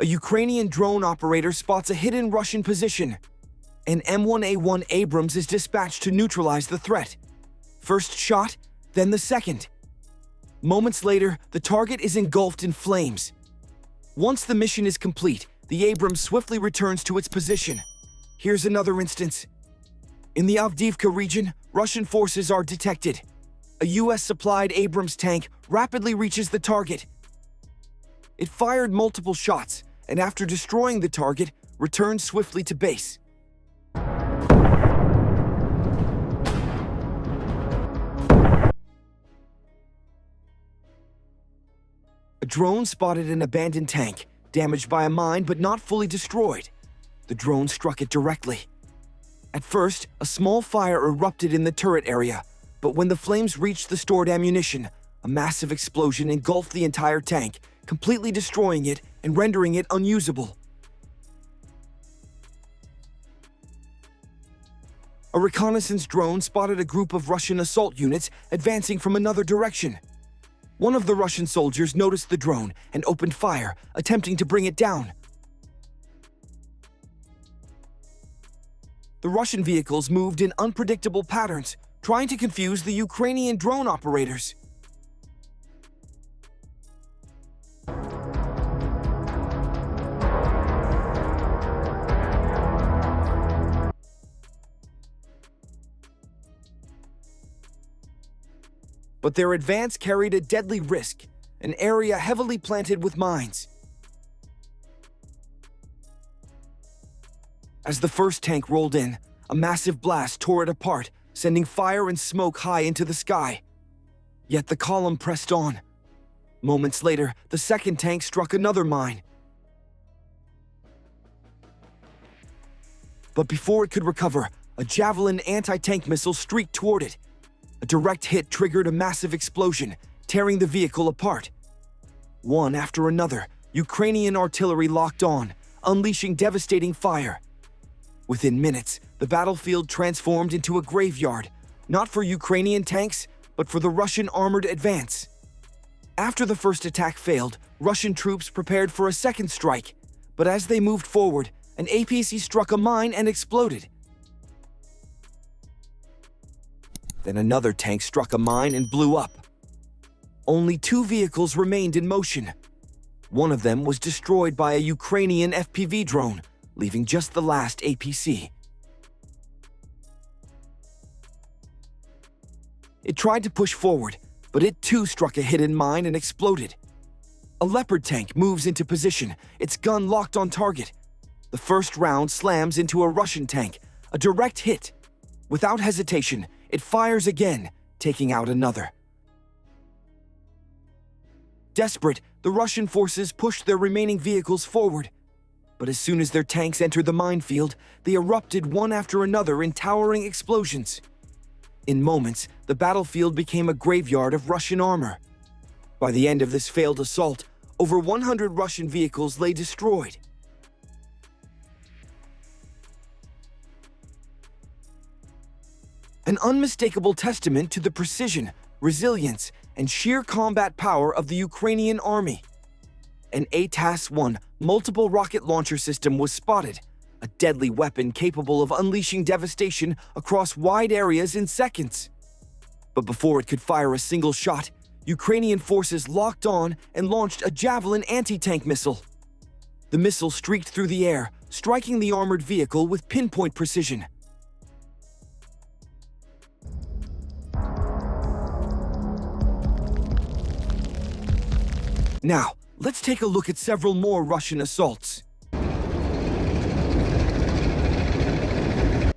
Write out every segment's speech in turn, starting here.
A Ukrainian drone operator spots a hidden Russian position. An M1 Abrams is dispatched to neutralize the threat. First shot, then the second. Moments later, the target is engulfed in flames. Once the mission is complete, the Abrams swiftly returns to its position. Here's another instance. In the Avdiivka region, Russian forces are detected. A US-supplied Abrams tank rapidly reaches the target. It fired multiple shots, and after destroying the target, returned swiftly to base. A drone spotted an abandoned tank, damaged by a mine but not fully destroyed. The drone struck it directly. At first, a small fire erupted in the turret area, but when the flames reached the stored ammunition, a massive explosion engulfed the entire tank, completely destroying it and rendering it unusable. A reconnaissance drone spotted a group of Russian assault units advancing from another direction. One of the Russian soldiers noticed the drone and opened fire, attempting to bring it down. The Russian vehicles moved in unpredictable patterns, trying to confuse the Ukrainian drone operators. But their advance carried a deadly risk, an area heavily planted with mines. As the first tank rolled in, a massive blast tore it apart, sending fire and smoke high into the sky. Yet the column pressed on. Moments later, the second tank struck another mine. But before it could recover, a Javelin anti-tank missile streaked toward it. A direct hit triggered a massive explosion, tearing the vehicle apart. One after another, Ukrainian artillery locked on, unleashing devastating fire. Within minutes, the battlefield transformed into a graveyard, not for Ukrainian tanks, but for the Russian armored advance. After the first attack failed, Russian troops prepared for a second strike, but as they moved forward, an APC struck a mine and exploded. Then another tank struck a mine and blew up. Only 2 vehicles remained in motion. One of them was destroyed by a Ukrainian FPV drone, leaving just the last APC. It tried to push forward, but it too struck a hidden mine and exploded. A Leopard tank moves into position, its gun locked on target. The first round slams into a Russian tank, a direct hit. Without hesitation, it fires again, taking out another. Desperate, the Russian forces pushed their remaining vehicles forward. But as soon as their tanks entered the minefield, they erupted one after another in towering explosions. In moments, the battlefield became a graveyard of Russian armor. By the end of this failed assault, over 100 Russian vehicles lay destroyed. An unmistakable testament to the precision, resilience, and sheer combat power of the Ukrainian army. An ATAS-1 multiple rocket launcher system was spotted, a deadly weapon capable of unleashing devastation across wide areas in seconds. But before it could fire a single shot, Ukrainian forces locked on and launched a Javelin anti-tank missile. The missile streaked through the air, striking the armored vehicle with pinpoint precision. Now, let's take a look at several more Russian assaults.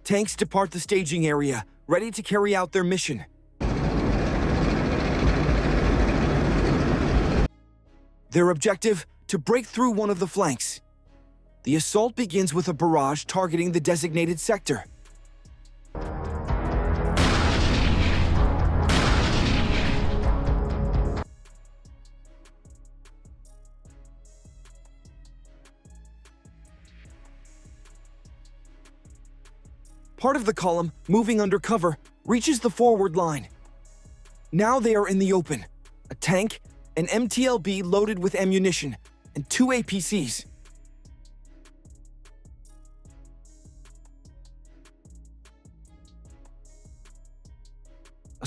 Tanks depart the staging area, ready to carry out their mission. Their objective? To break through one of the flanks. The assault begins with a barrage targeting the designated sector. Part of the column, moving under cover, reaches the forward line. Now they are in the open. A tank, an MTLB loaded with ammunition, and 2 APCs.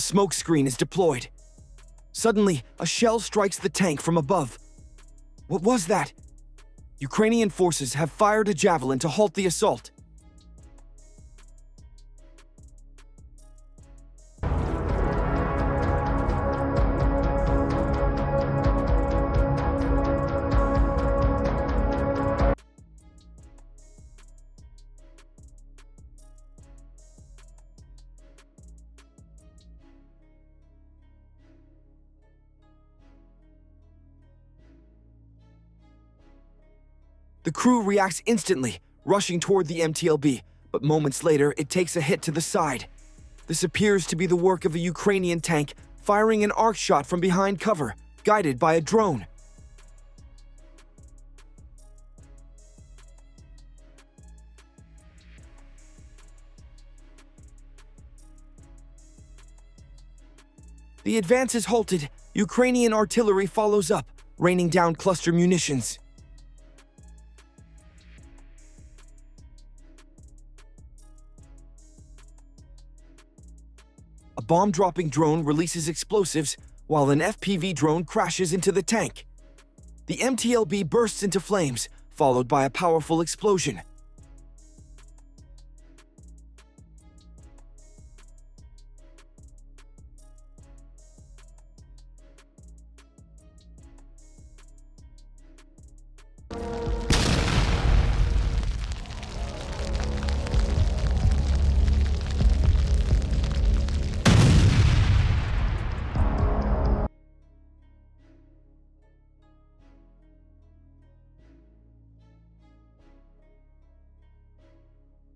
A smoke screen is deployed. Suddenly, a shell strikes the tank from above. What was that? Ukrainian forces have fired a javelin to halt the assault. The crew reacts instantly, rushing toward the MTLB, but moments later it takes a hit to the side. This appears to be the work of a Ukrainian tank firing an arc shot from behind cover, guided by a drone. The advance is halted. Ukrainian artillery follows up, raining down cluster munitions. A bomb-dropping drone releases explosives while an FPV drone crashes into the tank. The MTLB bursts into flames, followed by a powerful explosion.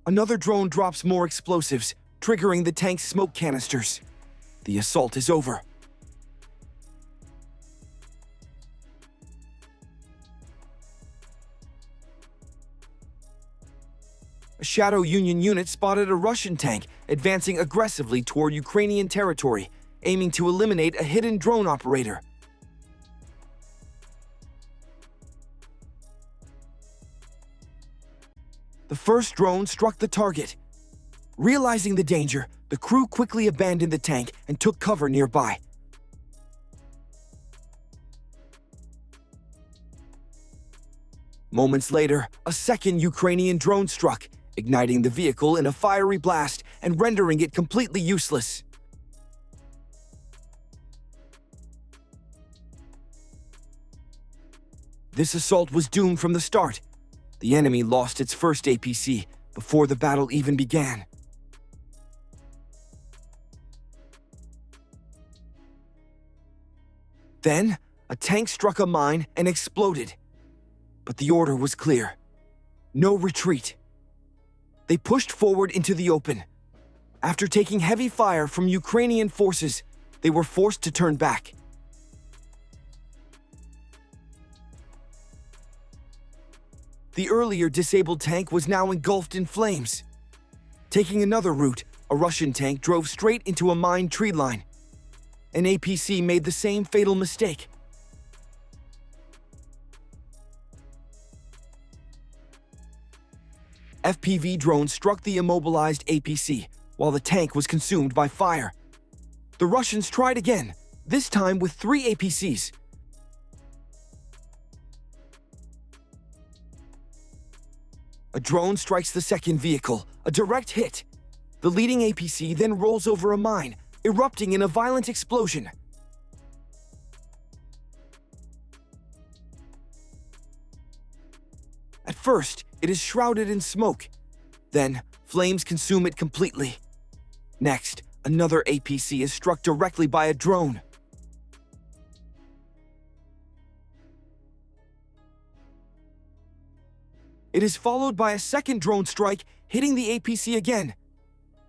Another drone drops more explosives, triggering the tank's smoke canisters. The assault is over. A Shadow Union unit spotted a Russian tank advancing aggressively toward Ukrainian territory, aiming to eliminate a hidden drone operator. The first drone struck the target. Realizing the danger, the crew quickly abandoned the tank and took cover nearby. Moments later, a second Ukrainian drone struck, igniting the vehicle in a fiery blast and rendering it completely useless. This assault was doomed from the start. The enemy lost its first APC before the battle even began. Then, a tank struck a mine and exploded. But the order was clear. No retreat. They pushed forward into the open. After taking heavy fire from Ukrainian forces, they were forced to turn back. The earlier disabled tank was now engulfed in flames. Taking another route, a Russian tank drove straight into a mined tree line. An APC made the same fatal mistake. FPV drones struck the immobilized APC, while the tank was consumed by fire. The Russians tried again, this time with 3 APCs. A drone strikes the second vehicle, a direct hit. The leading APC then rolls over a mine, erupting in a violent explosion. At first, it is shrouded in smoke. Then, flames consume it completely. Next, another APC is struck directly by a drone. It is followed by a second drone strike, hitting the APC again.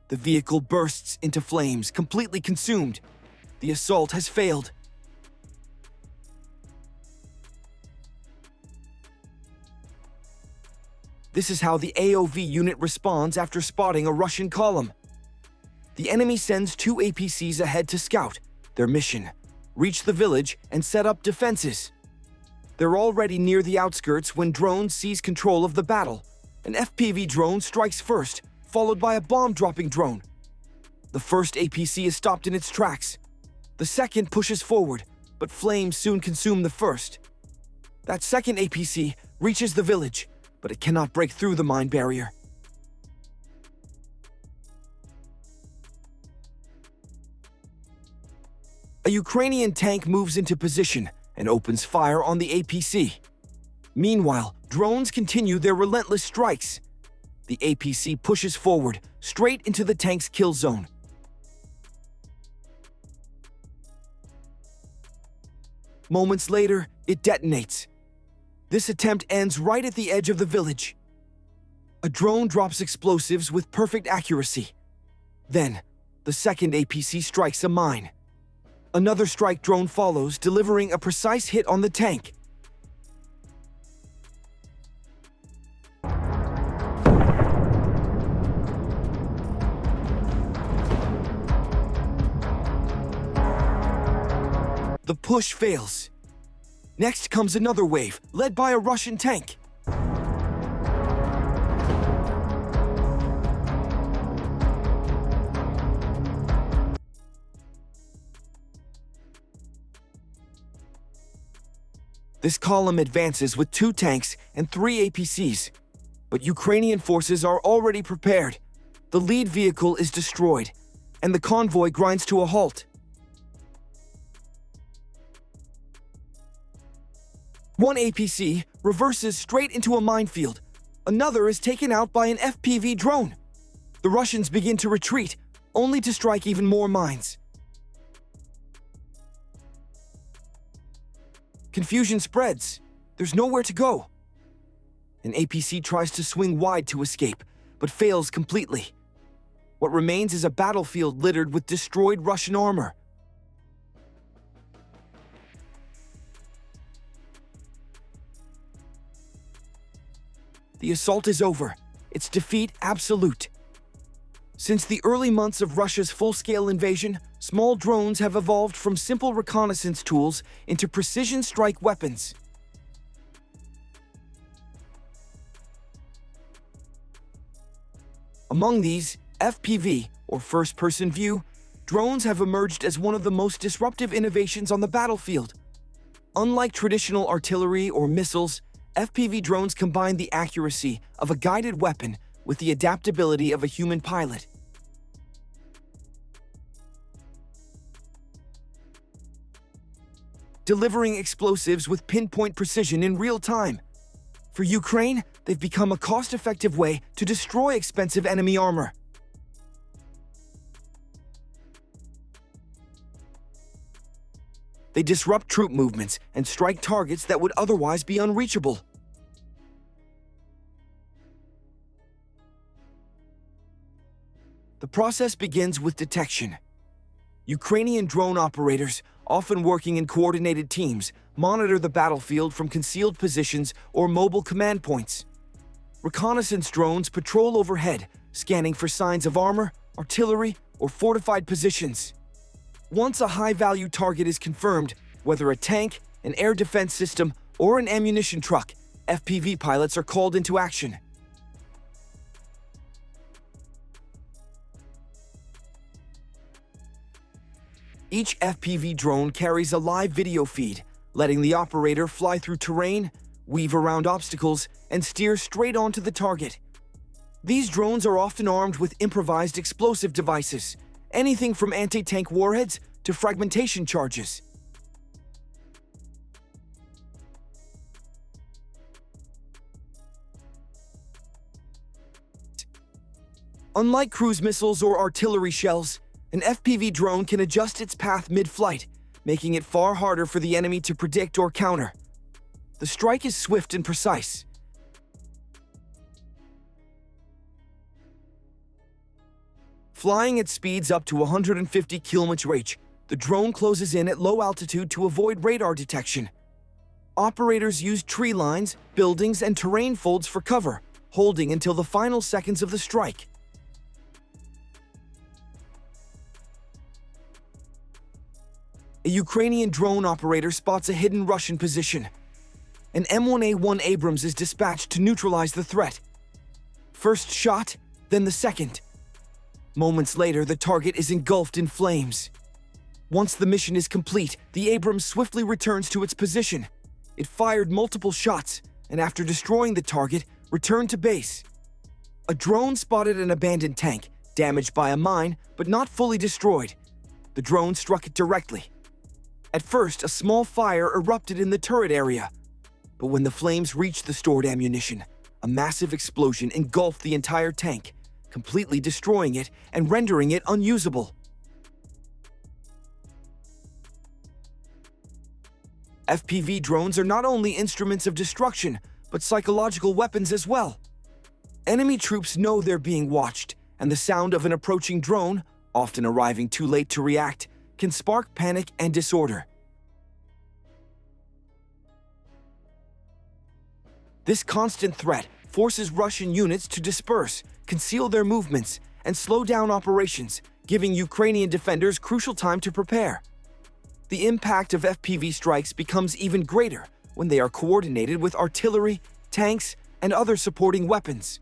The vehicle bursts into flames, completely consumed. The assault has failed. This is how the AOV unit responds after spotting a Russian column. The enemy sends 2 APCs ahead to scout. Their mission: reach the village and set up defenses. They're already near the outskirts when drone seize control of the battle. An FPV drone strikes first, followed by a bomb-dropping drone. The first APC is stopped in its tracks. The second pushes forward, but flames soon consume the first. That second APC reaches the village, but it cannot break through the mine barrier. A Ukrainian tank moves into position and opens fire on the APC. Meanwhile, drones continue their relentless strikes. The APC pushes forward, straight into the tank's kill zone. Moments later, it detonates. This attempt ends right at the edge of the village. A drone drops explosives with perfect accuracy. Then, the second APC strikes a mine. Another strike drone follows, delivering a precise hit on the tank. The push fails. Next comes another wave, led by a Russian tank. This column advances with 2 tanks and 3 APCs, but Ukrainian forces are already prepared. The lead vehicle is destroyed, and the convoy grinds to a halt. One APC reverses straight into a minefield. Another is taken out by an FPV drone. The Russians begin to retreat, only to strike even more mines. Confusion spreads. There's nowhere to go. An APC tries to swing wide to escape, but fails completely. What remains is a battlefield littered with destroyed Russian armor. The assault is over, its defeat absolute. Since the early months of Russia's full-scale invasion, small drones have evolved from simple reconnaissance tools into precision strike weapons. Among these, FPV, or first-person view, drones have emerged as one of the most disruptive innovations on the battlefield. Unlike traditional artillery or missiles, FPV drones combine the accuracy of a guided weapon with the adaptability of a human pilot. Delivering explosives with pinpoint precision in real time. For Ukraine, they've become a cost-effective way to destroy expensive enemy armor. They disrupt troop movements and strike targets that would otherwise be unreachable. The process begins with detection. Ukrainian drone operators, often working in coordinated teams, monitor the battlefield from concealed positions or mobile command points. Reconnaissance drones patrol overhead, scanning for signs of armor, artillery, or fortified positions. Once a high-value target is confirmed, whether a tank, an air defense system, or an ammunition truck, FPV pilots are called into action. Each FPV drone carries a live video feed, letting the operator fly through terrain, weave around obstacles, and steer straight onto the target. These drones are often armed with improvised explosive devices, anything from anti-tank warheads to fragmentation charges. Unlike cruise missiles or artillery shells, an FPV drone can adjust its path mid-flight, making it far harder for the enemy to predict or counter. The strike is swift and precise. Flying at speeds up to 150 km/h, the drone closes in at low altitude to avoid radar detection. Operators use tree lines, buildings, and terrain folds for cover, holding until the final seconds of the strike. A Ukrainian drone operator spots a hidden Russian position. An M1 Abrams is dispatched to neutralize the threat. First shot, then the second. Moments later, the target is engulfed in flames. Once the mission is complete, the Abrams swiftly returns to its position. It fired multiple shots, and after destroying the target, returned to base. A drone spotted an abandoned tank, damaged by a mine, but not fully destroyed. The drone struck it directly. At first, a small fire erupted in the turret area, but when the flames reached the stored ammunition, a massive explosion engulfed the entire tank, completely destroying it and rendering it unusable. FPV drones are not only instruments of destruction, but psychological weapons as well. Enemy troops know they're being watched, and the sound of an approaching drone, often arriving too late to react, can spark panic and disorder. This constant threat forces Russian units to disperse, conceal their movements, and slow down operations, giving Ukrainian defenders crucial time to prepare. The impact of FPV strikes becomes even greater when they are coordinated with artillery, tanks, and other supporting weapons.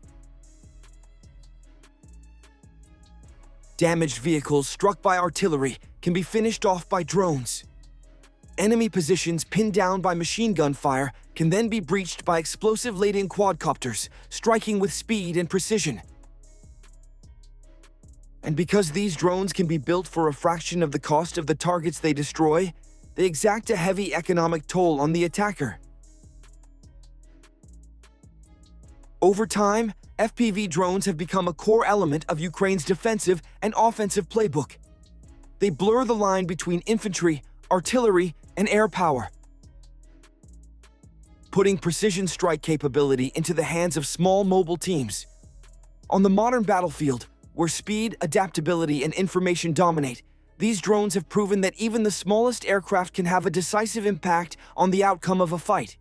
Damaged vehicles struck by artillery can be finished off by drones. Enemy positions pinned down by machine gun fire can then be breached by explosive-laden quadcopters, striking with speed and precision. And because these drones can be built for a fraction of the cost of the targets they destroy, they exact a heavy economic toll on the attacker. Over time, FPV drones have become a core element of Ukraine's defensive and offensive playbook. They blur the line between infantry, artillery, and air power, putting precision strike capability into the hands of small mobile teams. On the modern battlefield, where speed, adaptability, and information dominate, these drones have proven that even the smallest aircraft can have a decisive impact on the outcome of a fight.